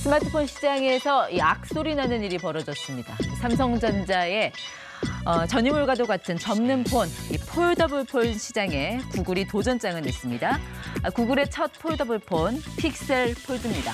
스마트폰 시장에서 이 악소리 나는 일이 벌어졌습니다. 삼성전자의 전유물과도 같은 접는 폰, 이 폴더블 폰 시장에 구글이 도전장을 냈습니다. 구글의 첫 폴더블 폰, 픽셀 폴드입니다.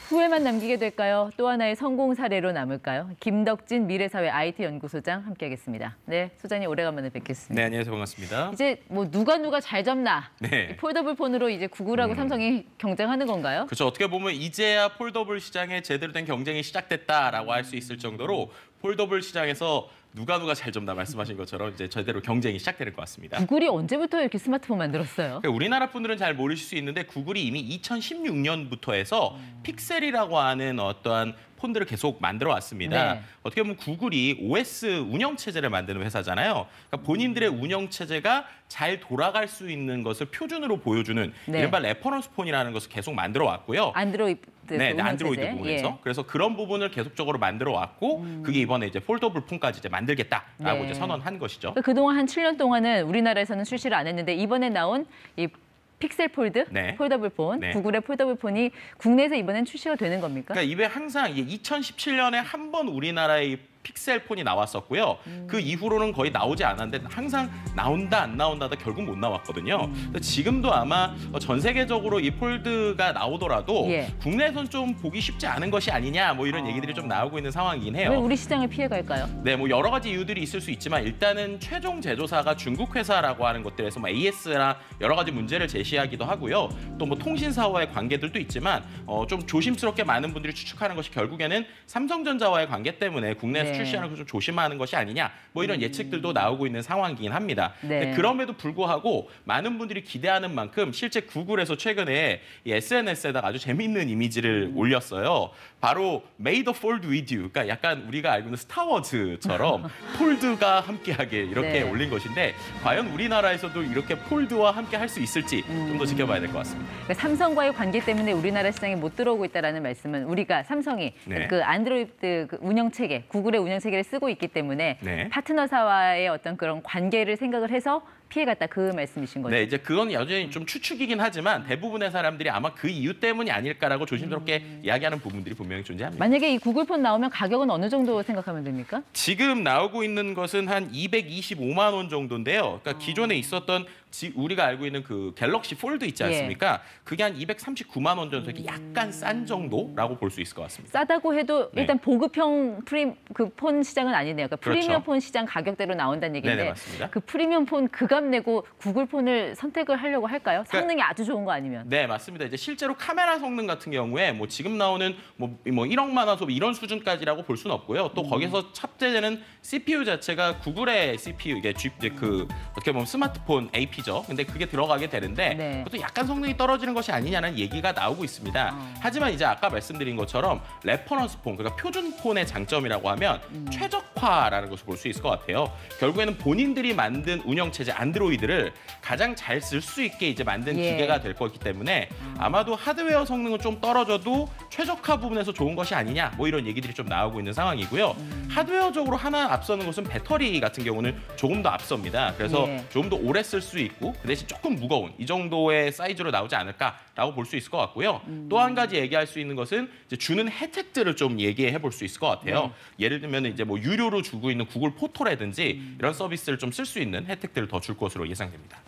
후회만 남기게 될까요? 또 하나의 성공 사례로 남을까요? 김덕진 미래사회 IT 연구소장 함께하겠습니다. 네, 소장님 오래간만에 뵙겠습니다. 네, 안녕하세요. 반갑습니다. 이제 뭐 누가 잘 접나? 네. 이 폴더블 폰으로 이제 구글하고 삼성이 경쟁하는 건가요? 그렇죠. 어떻게 보면 이제야 폴더블 시장에 제대로 된 경쟁이 시작됐다라고 할 수 있을 정도로 폴더블 시장에서 누가 잘 접나 말씀하신 것처럼 이제 제대로 경쟁이 시작될 것 같습니다. 구글이 언제부터 이렇게 스마트폰 만들었어요? 그러니까 우리나라 분들은 잘 모르실 수 있는데 구글이 이미 2016년부터 해서 픽셀이라고 하는 어떠한 폰들을 계속 만들어 왔습니다. 네. 어떻게 보면 구글이 OS 운영체제를 만드는 회사잖아요. 그러니까 본인들의 운영체제가 잘 돌아갈 수 있는 것을 표준으로 보여주는 네. 이른바 레퍼런스 폰이라는 것을 계속 만들어 왔고요. 안드로이드 안드로이드 부분에서. 예. 그래서 그런 부분을 계속적으로 만들어 왔고 그게 이번에 이제 폴더블 폰까지 이제 만들겠다라고 네. 이제 선언한 것이죠. 그러니까 그동안 한 7년 동안은 우리나라에서는 출시를 안 했는데 이번에 나온 이 픽셀 폴드, 네. 폴더블 폰, 네. 구글의 폴더블 폰이 국내에서 이번엔 출시가 되는 겁니까? 그러니까 이게 항상 2017년에 한 번 우리나라의 픽셀 폰이 나왔었고요. 그 이후로는 거의 나오지 않았는데 항상 나온다 안 나온다다 결국 못 나왔거든요. 지금도 아마 전 세계적으로 이 폴드가 나오더라도 예. 국내에선 좀 보기 쉽지 않은 것이 아니냐 뭐 이런 얘기들이 좀 나오고 있는 상황이긴 해요. 왜 우리 시장을 피해갈까요? 네, 뭐 여러 가지 이유들이 있을 수 있지만 일단은 최종 제조사가 중국 회사라고 하는 것들에서 뭐 AS나 여러 가지 문제를 제시하기도 하고요. 또 뭐 통신사와의 관계들도 있지만 좀 조심스럽게 많은 분들이 추측하는 것이 결국에는 삼성전자와의 관계 때문에 국내에서 네. 출시하는 걸 좀 조심하는 것이 아니냐 뭐 이런 예측들도 나오고 있는 상황이긴 합니다. 네. 근데 그럼에도 불구하고 많은 분들이 기대하는 만큼 실제 구글에서 최근에 이 SNS에다가 아주 재미있는 이미지를 올렸어요. 바로 May the Fold with you. 그러니까 약간 우리가 알고 있는 스타워즈처럼 폴드가 함께하게 이렇게 네. 올린 것인데 과연 우리나라에서도 이렇게 폴드와 함께 할 수 있을지 좀 더 지켜봐야 될 것 같습니다. 그러니까 삼성과의 관계 때문에 우리나라 시장에 못 들어오고 있다는 말씀은 우리가 삼성이 네. 그 안드로이드 그 운영체계, 구글의 운영체계를 쓰고 있기 때문에 네. 파트너사와의 어떤 그런 관계를 생각을 해서 피해갔다 그 말씀이신 거죠? 네, 이제 그건 여전히 좀 추측이긴 하지만 대부분의 사람들이 아마 그 이유 때문이 아닐까라고 조심스럽게 이야기하는 부분들이 분명히 존재합니다. 만약에 이 구글폰 나오면 가격은 어느 정도 생각하면 됩니까? 지금 나오고 있는 것은 한 225만 원 정도인데요. 그러니까 기존에 있었던 우리가 알고 있는 그 갤럭시 폴드 있지 않습니까? 그게 한 239만 원 정도 이렇게 약간 싼 정도라고 볼 수 있을 것 같습니다. 싸다고 해도 네. 일단 보급형 그 폰 시장은 아니네요. 그러니까 그렇죠. 프리미엄 폰 시장 가격대로 나온다는 얘기인데 네네, 맞습니다. 그 프리미엄 폰 그값 내고 구글 폰을 선택을 하려고 할까요? 성능이 아주 좋은 거 아니면? 네, 맞습니다. 이제 실제로 카메라 성능 같은 경우에 뭐 지금 나오는 뭐 1억만 원 소비 이런 수준까지라고 볼 수는 없고요. 또 거기서 탑재되는 CPU 자체가 구글의 CPU 이게 그 어떻게 보면 스마트폰 AP죠. 근데 그게 들어가게 되는데 네. 그것도 약간 성능이 떨어지는 것이 아니냐는 얘기가 나오고 있습니다. 하지만 이제 아까 말씀드린 것처럼 레퍼런스 폰, 그러니까 표준 폰의 장점이라고 하면 최적화라는 것을 볼 수 있을 것 같아요. 결국에는 본인들이 만든 운영체제 안드로이드를 가장 잘 쓸 수 있게 이제 만든 예. 기계가 될 거기 때문에 아마도 하드웨어 성능은 좀 떨어져도 최적화 부분에서 좋은 것이 아니냐 뭐 이런 얘기들이 좀 나오고 있는 상황이고요. 하드웨어적으로 하나 앞서는 것은 배터리 같은 경우는 조금 더 앞섭니다. 그래서 예. 좀 더 오래 쓸 수 있고 그 대신 조금 무거운 이 정도의 사이즈로 나오지 않을까라고 볼 수 있을 것 같고요. 또 한 가지 얘기할 수 있는 것은 이제 주는 혜택들을 좀 얘기해 볼 수 있을 것 같아요. 예를 들면 이제 뭐 유료로 주고 있는 구글 포토라든지 이런 서비스를 좀 쓸 수 있는 혜택들을 더 줄 것으로 예상됩니다.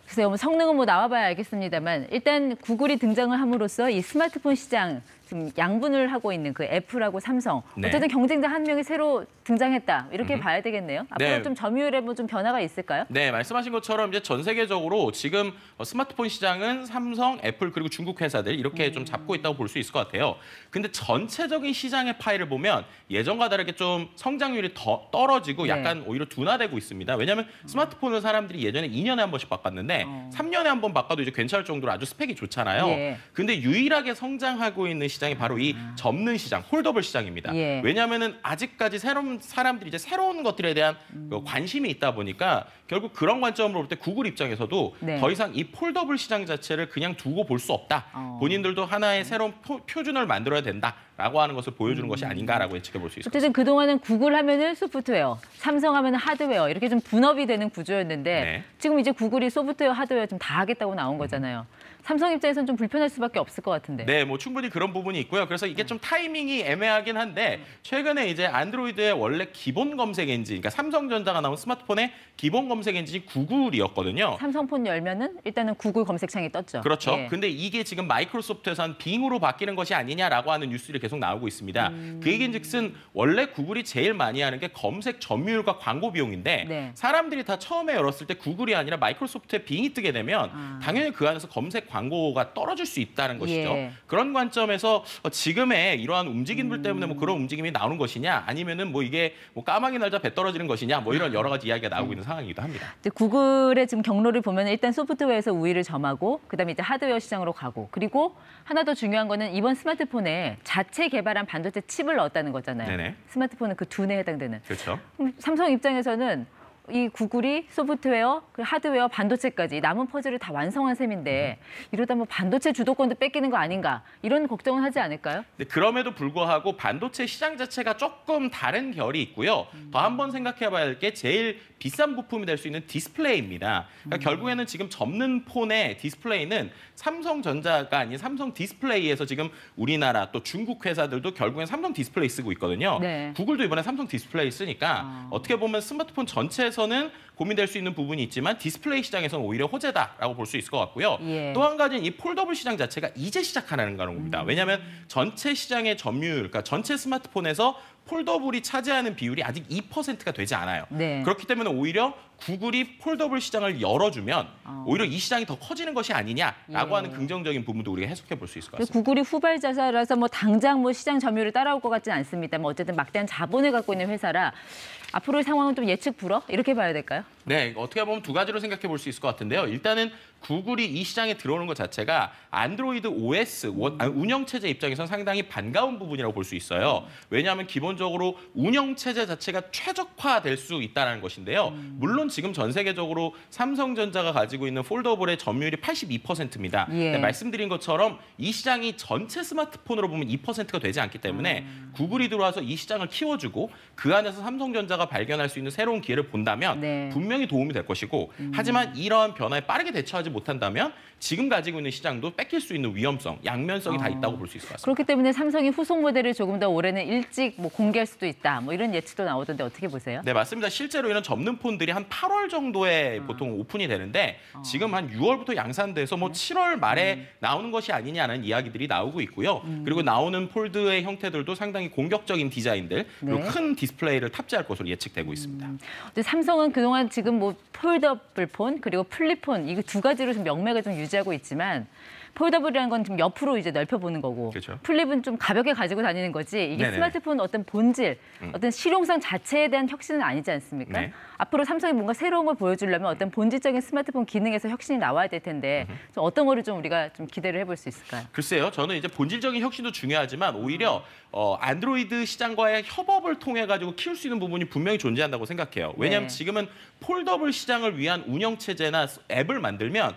글쎄요, 뭐 성능은 뭐 나와봐야 알겠습니다만 일단 구글이 등장을 함으로써 이 스마트폰 시장 지금 양분을 하고 있는 그 애플하고 삼성 네. 어쨌든 경쟁자 한 명이 새로 등장했다 이렇게 봐야 되겠네요. 앞으로 네. 좀 점유율에 뭐 좀 변화가 있을까요? 네, 말씀하신 것처럼 이제 전 세계적으로 지금 스마트폰 시장은 삼성, 애플 그리고 중국 회사들 이렇게 좀 잡고 있다고 볼 수 있을 것 같아요. 근데 전체적인 시장의 파이를 보면 예전과 다르게 좀 성장률이 더 떨어지고 네. 약간 오히려 둔화되고 있습니다. 왜냐하면 스마트폰을 사람들이 예전에 2년에 한 번씩 바꿨는데 때문에 3년에 한 번 바꿔도 이제 괜찮을 정도로 아주 스펙이 좋잖아요. 예. 근데 유일하게 성장하고 있는 시장이 바로 이 접는 시장, 홀더블 시장입니다. 예. 왜냐하면은 아직까지 새로운 사람들이 이제 새로운 것들에 대한 관심이 있다 보니까 결국 그런 관점으로 볼 때 구글 입장에서도 네. 더 이상 이 폴더블 시장 자체를 그냥 두고 볼 수 없다. 본인들도 하나의 새로운 표준을 만들어야 된다라고 하는 것을 보여주는 것이 아닌가라고 예측해 볼 수 있습니다. 어쨌든 그동안은 구글 하면은 소프트웨어, 삼성 하면은 하드웨어 이렇게 좀 분업이 되는 구조였는데 네. 지금 이제 구글이 소프트웨어, 하드웨어 좀 다 하겠다고 나온 거잖아요. 삼성 입장에서는 좀 불편할 수밖에 없을 것 같은데. 네, 뭐 충분히 그런 부분이 있고요. 그래서 이게 좀 타이밍이 애매하긴 한데 최근에 이제 안드로이드의 원래 기본 검색 엔진, 그러니까 삼성전자가 나온 스마트폰의 기본 검색 엔진이 구글이었거든요. 삼성폰 열면은 일단은 구글 검색창이 떴죠. 그렇죠. 예. 근데 이게 지금 마이크로소프트에서 한 빙으로 바뀌는 것이 아니냐라고 하는 뉴스들이 계속 나오고 있습니다. 그 얘기인즉슨 원래 구글이 제일 많이 하는 게 검색 점유율과 광고 비용인데 네. 사람들이 다 처음에 열었을 때 구글이 아니라 마이크로소프트에 빙이 뜨게 되면 당연히 그 안에서 검색 광고가 떨어질 수 있다는 것이죠. 예. 그런 관점에서 지금의 이러한 움직임들 때문에 뭐 그런 움직임이 나오는 것이냐 아니면은 뭐 이게 뭐 까마귀 날자 배 떨어지는 것이냐 뭐 이런 여러 가지 이야기가 나오고 있는 상황이기도 합니다. 근데 구글의 지금 경로를 보면 일단 소프트웨어에서 우위를 점하고 그다음에 이제 하드웨어 시장으로 가고 그리고 하나 더 중요한 거는 이번 스마트폰에 자체 개발한 반도체 칩을 넣었다는 거잖아요. 네네. 스마트폰은 그 두뇌에 해당되는. 그렇죠. 그럼 삼성 입장에서는 이 구글이 소프트웨어, 그 하드웨어, 반도체까지 남은 퍼즐을 다 완성한 셈인데 이러다 뭐 반도체 주도권도 뺏기는 거 아닌가 이런 걱정은 하지 않을까요? 네, 그럼에도 불구하고 반도체 시장 자체가 조금 다른 결이 있고요. 더 한번 생각해 봐야 할 게 제일 비싼 부품이 될 수 있는 디스플레이입니다. 그러니까 결국에는 지금 접는 폰의 디스플레이는 삼성전자가 아닌 삼성 디스플레이에서 지금 우리나라 또 중국 회사들도 결국엔 삼성 디스플레이 쓰고 있거든요. 네. 구글도 이번에 삼성 디스플레이 쓰니까 어떻게 보면 스마트폰 전체에서는 고민될 수 있는 부분이 있지만 디스플레이 시장에서는 오히려 호재다라고 볼 수 있을 것 같고요. 예. 또 한 가지는 이 폴더블 시장 자체가 이제 시작하는 겁니다. 왜냐하면 전체 시장의 점유율, 그러니까 전체 스마트폰에서 폴더블이 차지하는 비율이 아직 2%가 되지 않아요. 네. 그렇기 때문에 오히려 구글이 폴더블 시장을 열어주면 오히려 이 시장이 더 커지는 것이 아니냐라고 예. 하는 긍정적인 부분도 우리가 해석해 볼 수 있을 것 같습니다. 구글이 후발자사라서 뭐 당장 뭐 시장 점유율을 따라올 것 같지는 않습니다. 뭐 어쨌든 막대한 자본을 갖고 있는 회사라 앞으로의 상황은 좀 예측 불허 이렇게 봐야 될까요? 네, 어떻게 보면 두 가지로 생각해 볼 수 있을 것 같은데요. 일단은 구글이 이 시장에 들어오는 것 자체가 안드로이드 OS, 운영체제 입장에서는 상당히 반가운 부분이라고 볼 수 있어요. 왜냐하면 기본적으로 운영체제 자체가 최적화될 수 있다는 것인데요. 물론 지금 전 세계적으로 삼성전자가 가지고 있는 폴더블의 점유율이 82%입니다. 예. 말씀드린 것처럼 이 시장이 전체 스마트폰으로 보면 2%가 되지 않기 때문에 구글이 들어와서 이 시장을 키워주고 그 안에서 삼성전자가 발견할 수 있는 새로운 기회를 본다면 네. 분명히 도움이 될 것이고 하지만 이러한 변화에 빠르게 대처하지 못한다면 지금 가지고 있는 시장도 뺏길 수 있는 위험성, 양면성이 다 있다고 볼 수 있을 것 같습니다. 그렇기 때문에 삼성이 후속 모델을 조금 더 올해는 일찍 뭐 공개할 수도 있다. 뭐 이런 예측도 나오던데 어떻게 보세요? 네, 맞습니다. 실제로 이런 접는 폰들이 한 8월 정도에 보통 오픈이 되는데 지금 한 6월부터 양산돼서 뭐 7월 말에 나오는 것이 아니냐는 이야기들이 나오고 있고요. 그리고 나오는 폴드의 형태들도 상당히 공격적인 디자인들 그리고 네. 큰 디스플레이를 탑재할 것으로 예측되고 있습니다. 근데 삼성은 그동안 지금 뭐 폴더블 폰 그리고 플립폰 이거 두 가지로 좀 명맥을 좀 유지하고 있지만 폴더블이라는 건 좀 옆으로 이제 넓혀보는 거고 그렇죠. 플립은 좀 가볍게 가지고 다니는 거지 이게 네네. 스마트폰 어떤 본질, 어떤 실용성 자체에 대한 혁신은 아니지 않습니까? 네. 앞으로 삼성이 뭔가 새로운 걸 보여주려면 어떤 본질적인 스마트폰 기능에서 혁신이 나와야 될 텐데 좀 어떤 거를 좀 우리가 좀 기대를 해볼 수 있을까요? 글쎄요, 저는 이제 본질적인 혁신도 중요하지만 오히려 안드로이드 시장과의 협업을 통해 가지고 키울 수 있는 부분이 분명히 존재한다고 생각해요. 왜냐하면 네. 지금은 폴더블 시장을 위한 운영 체제나 앱을 만들면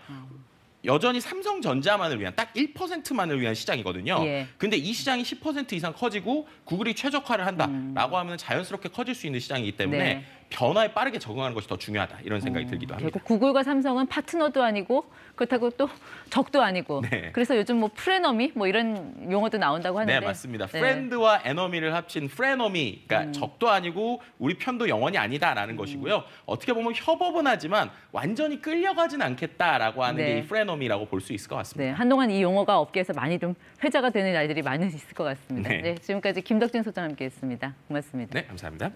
여전히 삼성전자만을 위한 딱 1%만을 위한 시장이거든요. 예. 근데 이 시장이 10% 이상 커지고 구글이 최적화를 한다라고 하면 자연스럽게 커질 수 있는 시장이기 때문에 네. 변화에 빠르게 적응하는 것이 더 중요하다 이런 생각이 들기도 합니다. 결국 구글과 삼성은 파트너도 아니고 그렇다고 또 적도 아니고 네. 그래서 요즘 뭐 프레너미 뭐 이런 용어도 나온다고 하는데 네, 맞습니다. 네. 프렌드와 에너미를 합친 프레너미, 그러니까 적도 아니고 우리 편도 영원이 아니다라는 것이고요. 어떻게 보면 협업은 하지만 완전히 끌려가진 않겠다라고 하는 네. 게 이 프레너미라고 볼 수 있을 것 같습니다. 네, 한동안 이 용어가 업계에서 많이 좀 회자가 되는 날들이 많이 있을 것 같습니다. 네. 네, 지금까지 김덕진 소장 함께했습니다. 고맙습니다. 네, 감사합니다.